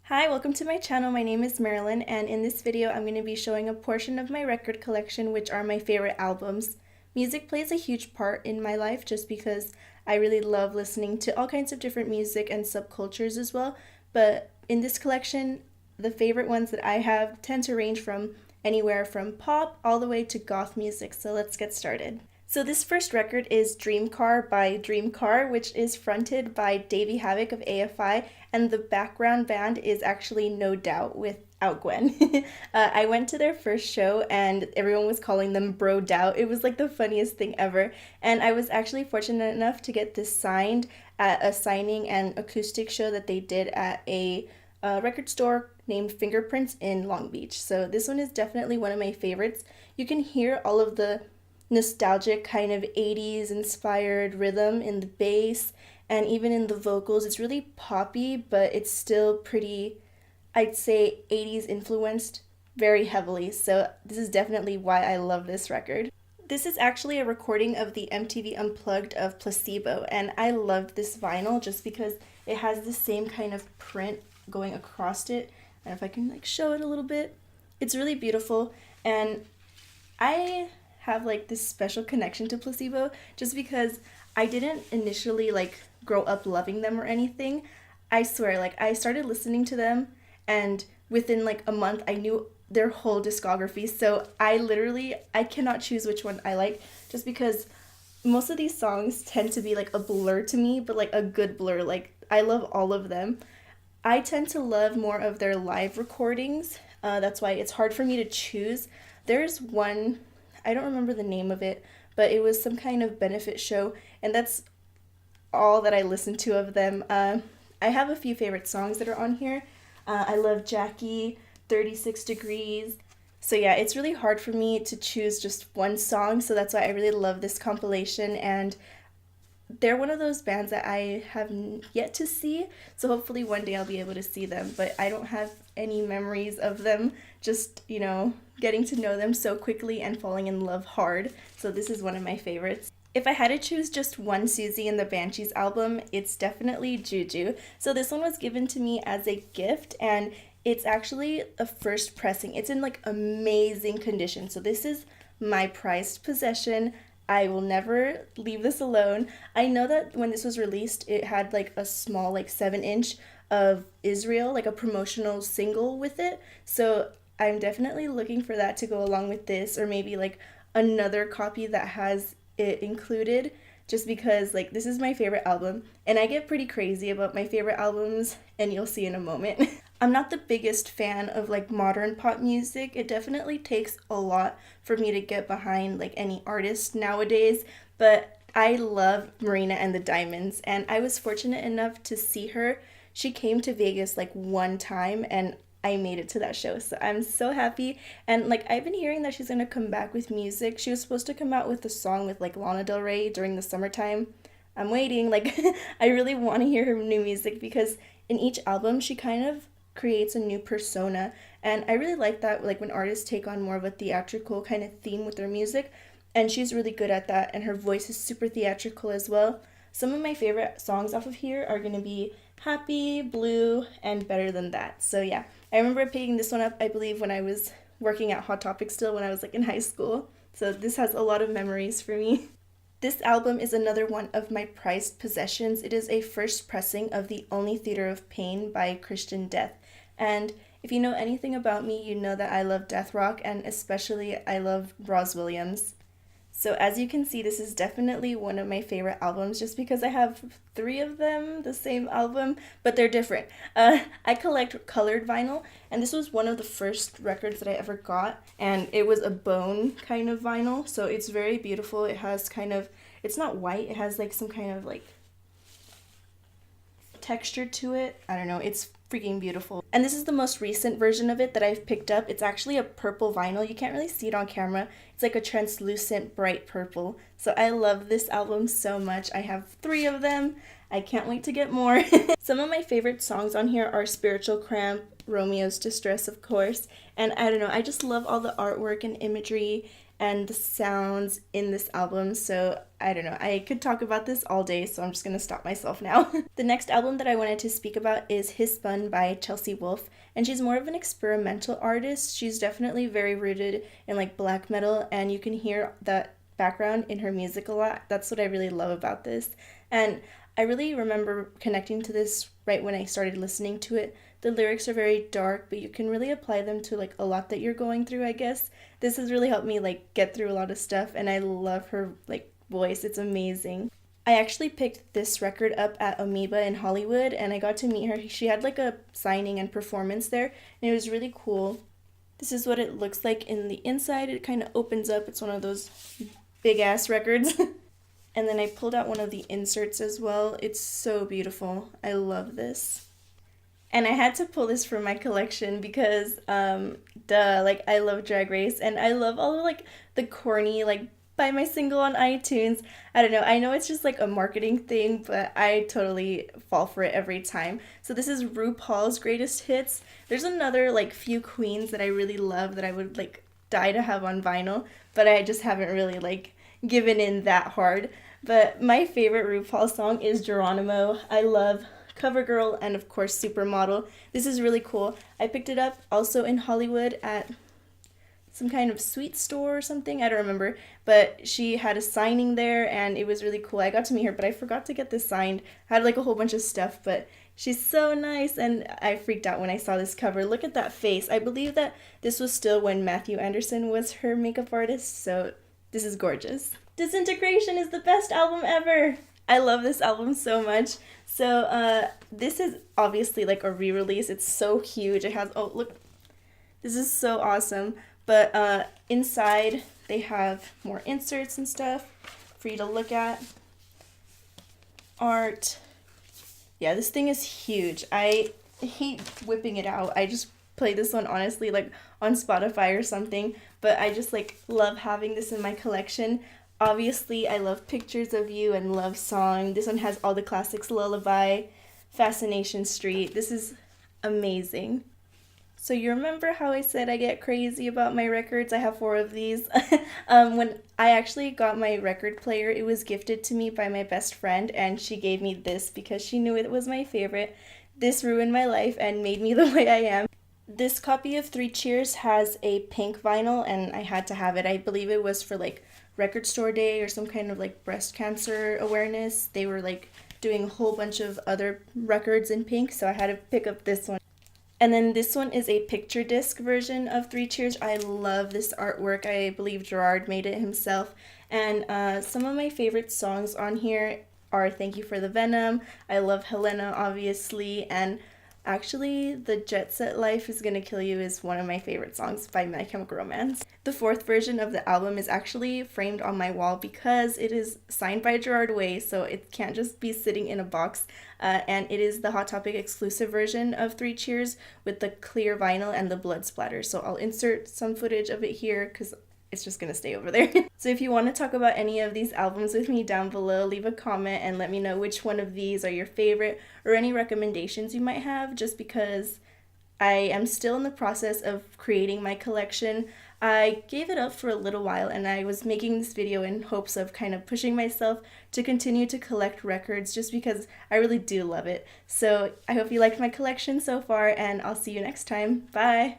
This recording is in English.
Hi, welcome to my channel. My name is Marilyn, and in this video I'm going to be showing a portion of my record collection, which are my favorite albums. Music plays a huge part in my life just because I really love listening to all kinds of different music and subcultures as well, but in this collection, the favorite ones that I have tend to range from anywhere from pop all the way to goth music, so let's get started. So this first record is Dream Car by Dream Car, which is fronted by Davey Havok of AFI, and the background band is actually No Doubt without Gwen. I went to their first show and everyone was calling them Bro Doubt. It was like the funniest thing ever, and I was actually fortunate enough to get this signed at a signing and acoustic show that they did at a record store named Fingerprints in Long Beach. So this one is definitely one of my favorites. You can hear all of the nostalgic kind of 80s inspired rhythm in the bass and even in the vocals. It's really poppy, but it's still pretty, I'd say, 80s influenced very heavily. So this is definitely why I love this record. This is actually a recording of the MTV Unplugged of Placebo, and I loved this vinyl just because it has the same kind of print going across it. And if I can show it a little bit, it's really beautiful, and I have this special connection to Placebo just because I didn't initially grow up loving them or anything. I swear, I started listening to them and within a month I knew their whole discography. So I cannot choose which one I like just because most of these songs tend to be a blur to me, but a good blur. I love all of them. I tend to love more of their live recordings. That's why it's hard for me to choose. There's one, I don't remember the name of it, but it was some kind of benefit show, and that's all that I listened to of them. I have a few favorite songs that are on here. I love Jackie, 36 Degrees. So yeah, it's really hard for me to choose just one song, so that's why I really love this compilation, and they're one of those bands that I have yet to see, so hopefully one day I'll be able to see them, but I don't have any memories of them, just, getting to know them so quickly and falling in love hard, so this is one of my favorites. If I had to choose just one Susie and the Banshees album, it's definitely Juju. So this one was given to me as a gift, and it's actually a first pressing. It's in amazing condition, so this is my prized possession. I will never leave this alone. I know that when this was released, it had a small 7-inch of Israel, a promotional single with it. So I'm definitely looking for that to go along with this, or maybe another copy that has it included, just because this is my favorite album and I get pretty crazy about my favorite albums, and you'll see in a moment. I'm not the biggest fan of modern pop music. It definitely takes a lot for me to get behind any artist nowadays, but I love Marina and the Diamonds, and I was fortunate enough to see her. She came to Vegas one time, and I made it to that show, so I'm so happy. And I've been hearing that she's gonna come back with music. She was supposed to come out with a song with Lana Del Rey during the summertime. I'm waiting. I really want to hear her new music because in each album she kind of creates a new persona, and I really like that, when artists take on more of a theatrical kind of theme with their music, and she's really good at that, and her voice is super theatrical as well. Some of my favorite songs off of here are going to be Happy, Blue, and Better Than That. So yeah, I remember picking this one up, I believe, when I was working at Hot Topic still, when I was in high school, so this has a lot of memories for me. This album is another one of my prized possessions. It is a first pressing of The Only Theater of Pain by Christian Death. And if you know anything about me, you know that I love death rock, and especially I love Roz Williams. So as you can see, this is definitely one of my favorite albums just because I have 3 of them, the same album, but they're different. I collect colored vinyl, and this was one of the first records that I ever got, and it was a bone kind of vinyl, so it's very beautiful. It has it's not white, it has some kind of texture to it. I don't know, it's freaking beautiful. And this is the most recent version of it that I've picked up. It's actually a purple vinyl. You can't really see it on camera. It's a translucent bright purple. So I love this album so much. I have 3 of them. I can't wait to get more. Some of my favorite songs on here are Spiritual Cramp, Romeo's Distress, of course, and I don't know, I just love all the artwork and imagery, and the sounds in this album. So I don't know, I could talk about this all day, so I'm just gonna stop myself now. The next album that I wanted to speak about is His Spun by Chelsea Wolfe, and she's more of an experimental artist. She's definitely very rooted in like black metal, and you can hear that background in her music a lot. That's what I really love about this. And I really remember connecting to this right when I started listening to it. The lyrics are very dark, but you can really apply them to like a lot that you're going through, I guess. This has really helped me like get through a lot of stuff, and I love her like voice. It's amazing. I actually picked this record up at Amoeba in Hollywood, and I got to meet her. She had like a signing and performance there, and it was really cool. This is what it looks like in the inside. It kind of opens up. It's one of those big ass records. And then I pulled out one of the inserts as well. It's so beautiful. I love this. And I had to pull this from my collection because, like, I love Drag Race, and I love all of, like, the corny, like, buy my single on iTunes. I don't know. I know it's just, like, a marketing thing, but I totally fall for it every time. So this is RuPaul's Greatest Hits. There's another, like, few queens that I really love that I would, like, die to have on vinyl, but I just haven't really, like, given in that hard. But my favorite RuPaul song is Geronimo. I love CoverGirl and of course Supermodel. This is really cool. I picked it up also in Hollywood at some kind of sweet store or something. I don't remember. But she had a signing there and it was really cool. I got to meet her, but I forgot to get this signed. I had like a whole bunch of stuff, but she's so nice, and I freaked out when I saw this cover. Look at that face. I believe that this was still when Matthew Anderson was her makeup artist, so this is gorgeous. Disintegration is the best album ever. I love this album so much. So this is obviously like a re-release. It's so huge. It has, oh look, this is so awesome. But inside they have more inserts and stuff for you to look at. Art. Yeah, this thing is huge. I hate whipping it out. I just play this one honestly like on Spotify or something. But I just like love having this in my collection. Obviously, I love Pictures of You and Love Song. This one has all the classics, Lullaby, Fascination Street. This is amazing. So you remember how I said I get crazy about my records? I have 4 of these. When I actually got my record player, it was gifted to me by my best friend, and she gave me this because she knew it was my favorite. This ruined my life and made me the way I am. This copy of 3 Cheers has a pink vinyl, and I had to have it. I believe it was for like Record Store Day or some kind of like breast cancer awareness. They were like doing a whole bunch of other records in pink, so I had to pick up this one. And then this one is a picture disc version of 3 Cheers. I love this artwork. I believe Gerard made it himself. And some of my favorite songs on here are Thank You for the Venom. I love Helena, obviously. And actually, The Jet Set Life is Gonna Kill You is one of my favorite songs by My Chemical Romance. The 4th version of the album is actually framed on my wall because it is signed by Gerard Way, so it can't just be sitting in a box. And it is the Hot Topic exclusive version of 3 Cheers with the clear vinyl and the blood splatter. So I'll insert some footage of it here because it's just gonna stay over there. So if you want to talk about any of these albums with me down below, leave a comment and let me know which one of these are your favorite or any recommendations you might have, just because I am still in the process of creating my collection. I gave it up for a little while and I was making this video in hopes of kind of pushing myself to continue to collect records just because I really do love it. So I hope you liked my collection so far, and I'll see you next time. Bye!